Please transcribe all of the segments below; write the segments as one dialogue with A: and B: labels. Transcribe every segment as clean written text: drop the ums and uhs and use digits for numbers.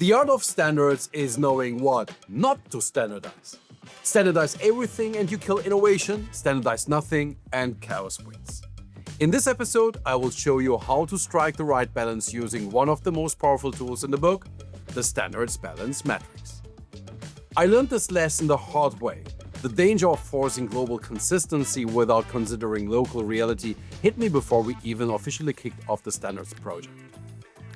A: The art of standards is knowing what not to standardize. Standardize everything and you kill innovation, standardize nothing and chaos wins. In this episode, I will show you how to strike the right balance using one of the most powerful tools in the book, the Standards Balance Matrix. I learned this lesson the hard way. The danger of forcing global consistency without considering local reality hit me before we even officially kicked off the standards project.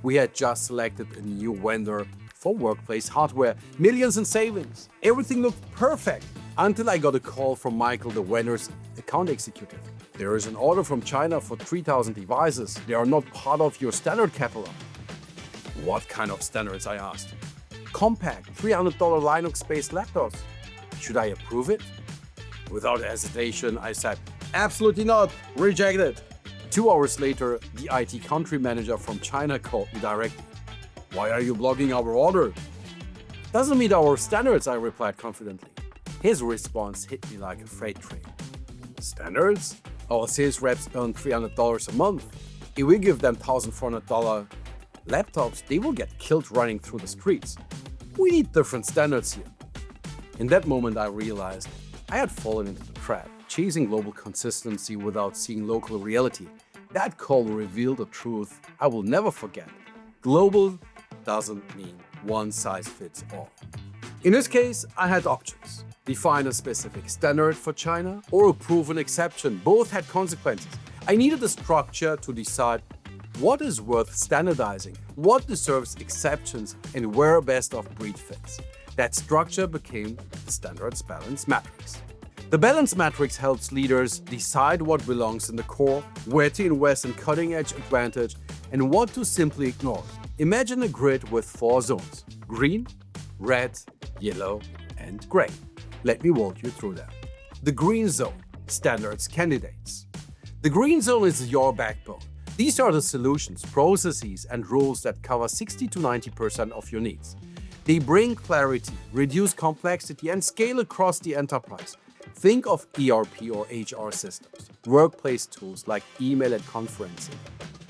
A: We had just selected a new vendor for workplace hardware, millions in savings. Everything looked perfect until I got a call from Michael, the vendor's account executive. There is an order from China for 3,000 devices. They are not part of your standard catalog. What kind of standards, I asked. Compact, $300 Linux-based laptops. Should I approve it? Without hesitation, I said, absolutely not, reject it. 2 hours later, the IT country manager from China called me directly. Why are you blocking our order? Doesn't meet our standards, I replied confidently. His response hit me like a freight train. Standards? Our sales reps earn $300 a month. If we give them $1,400 laptops, they will get killed running through the streets. We need different standards here. In that moment, I realized I had fallen into the trap, chasing global consistency without seeing local reality. That call revealed a truth I will never forget. Global doesn't mean one size fits all. In this case, I had options. Define a specific standard for China or approve an exception. Both had consequences. I needed a structure to decide what is worth standardizing, what deserves exceptions, and where best of breed fits. That structure became the Standards Balance Matrix. The Balance Matrix helps leaders decide what belongs in the core, where to invest in cutting-edge advantage, and what to simply ignore. Imagine a grid with 4 zones: green, red, yellow, and gray. Let me walk you through them. The green zone, standards candidates. The green zone is your backbone. These are the solutions, processes, and rules that cover 60 to 90% of your needs. They bring clarity, reduce complexity, and scale across the enterprise. Think of ERP or HR systems, workplace tools like email and conferencing.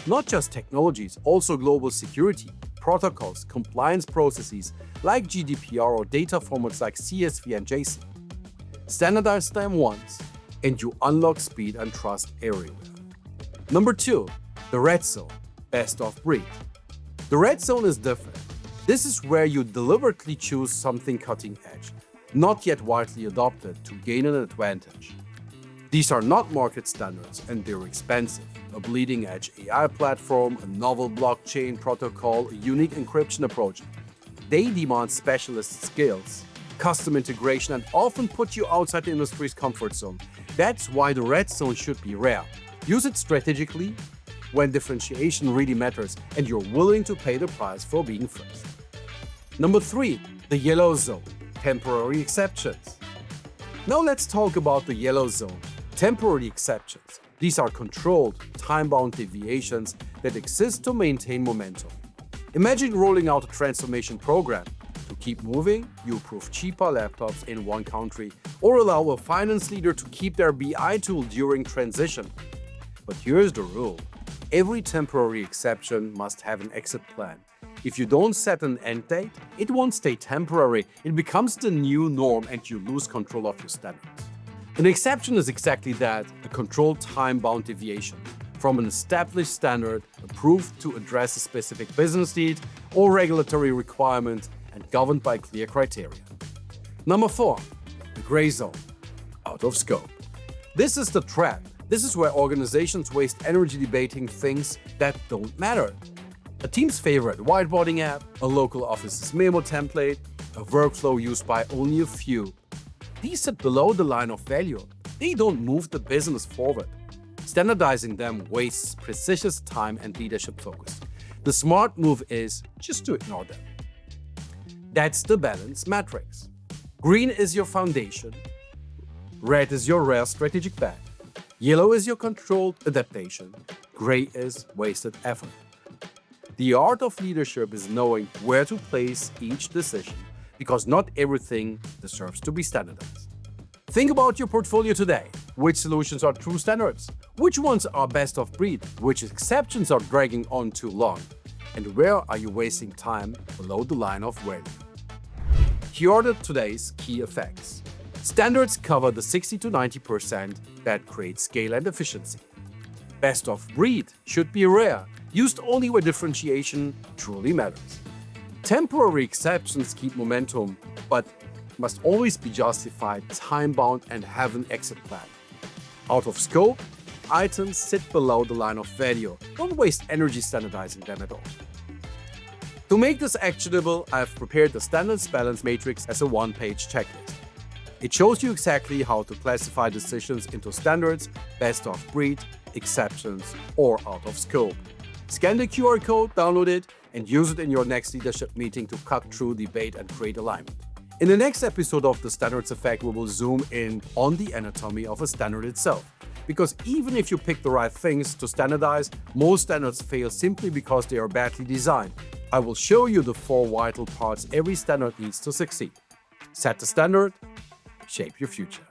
A: Not just technologies, also global security, protocols, compliance processes like GDPR or data formats like CSV and JSON. Standardize them once, and you unlock speed and trust everywhere. Number 2, the red zone, best of breed. The red zone is different. This is where you deliberately choose something cutting edge, not yet widely adopted, to gain an advantage. These are not market standards and they're expensive. A bleeding edge AI platform, a novel blockchain protocol, a unique encryption approach. They demand specialist skills, custom integration, and often put you outside the industry's comfort zone. That's why the red zone should be rare. Use it strategically when differentiation really matters and you're willing to pay the price for being first. Number 3, the yellow zone, temporary exceptions. Now let's talk about the yellow zone, temporary exceptions. These are controlled, time-bound deviations that exist to maintain momentum. Imagine rolling out a transformation program. To keep moving, you approve cheaper laptops in one country or allow a finance leader to keep their BI tool during transition. But here's the rule. Every temporary exception must have an exit plan. If you don't set an end date, it won't stay temporary. It becomes the new norm and you lose control of your standards. An exception is exactly that, a controlled time-bound deviation from an established standard approved to address a specific business need or regulatory requirement and governed by clear criteria. Number 4, the gray zone, out of scope. This is the trap. This is where organizations waste energy debating things that don't matter. A team's favorite whiteboarding app, a local office's memo template, a workflow used by only a few. These sit below the line of value. They don't move the business forward. Standardizing them wastes precious time and leadership focus. The smart move is just to ignore them. That's the balance matrix. Green is your foundation. Red is your rare strategic bet. Yellow is your controlled adaptation. Gray is wasted effort. The art of leadership is knowing where to place each decision, because not everything deserves to be standardized. Think about your portfolio today. Which solutions are true standards? Which ones are best of breed? Which exceptions are dragging on too long? And where are you wasting time below the line of value? Here are today's key effects. Standards cover the 60 to 90% that create scale and efficiency. Best of breed should be rare, used only where differentiation truly matters. Temporary exceptions keep momentum, but must always be justified, time-bound, and have an exit plan. Out of scope, items sit below the line of value. Don't waste energy standardizing them at all. To make this actionable, I have prepared the Standards Balance Matrix as a one-page checklist. It shows you exactly how to classify decisions into standards, best of breed, exceptions, or out of scope. Scan the QR code, download it, and use it in your next leadership meeting to cut through debate and create alignment. In the next episode of the Standards Effect, we will zoom in on the anatomy of a standard itself. Because even if you pick the right things to standardize, most standards fail simply because they are badly designed. I will show you the 4 vital parts every standard needs to succeed. Set the standard, shape your future.